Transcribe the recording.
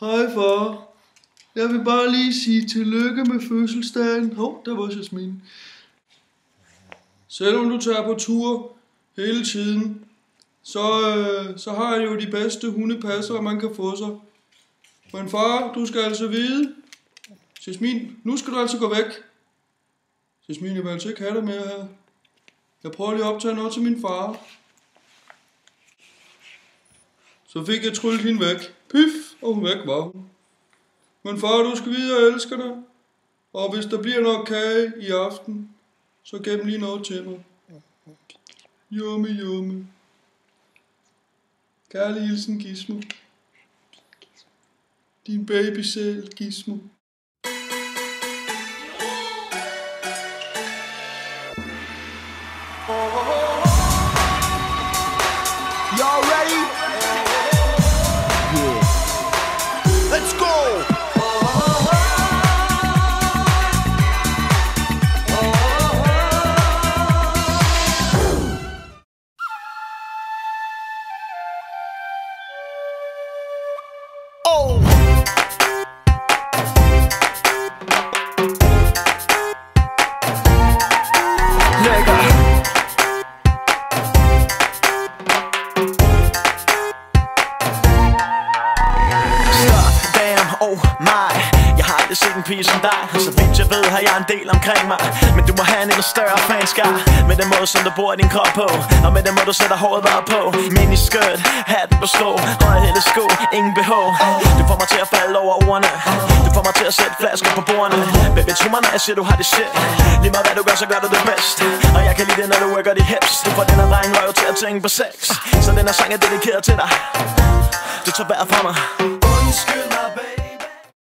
Hej far. Jeg vil bare lige sige tillykke med fødselsdagen. Der var Jasmin. Selvom du tager på tur hele tiden, så har jeg jo de bedste hundepasser, man kan få sig. Men far, du skal altså vide. Jasmin, nu skal du altså gå væk. Jasmin, jeg vil altså ikke have dig mere her. Jeg prøver lige at optage noget til min far. Så fik jeg tryllet hende væk. Pif, og hun væk var hun. Men far, du skal vide, at jeg elsker dig. Og hvis der bliver noget kage i aften, så gem lige noget til mig. Jumme, jumme. Kærlig hilsen, Gizmo. Din babysæl, Gizmo. Y'all ready? Yeah. Let's go! Oh! Lækker. Oh my, jeg har aldrig set en pige som dig. Så vidt jeg ved har jeg en del omkring mig. Men du må have en endnu større fanskare. Med den måde som du bor din krop på. Og med den måde du sætter håret bare på. Miniskirt, hatten på sko, høje hætte sko, ingen BH. Du får mig til at falde over ordene. Du får mig til at sætte flasker på bordene. Baby, tro mig når jeg siger du har det shit. Lige meget hvad du gør, så gør du det bedst. Og jeg kan lide det når du worker de hips. Du får den her dreng røv til at tænke på sex. Så den her sang er dedikeret til dig. Du tager vejr fra mig. Undskyld mig.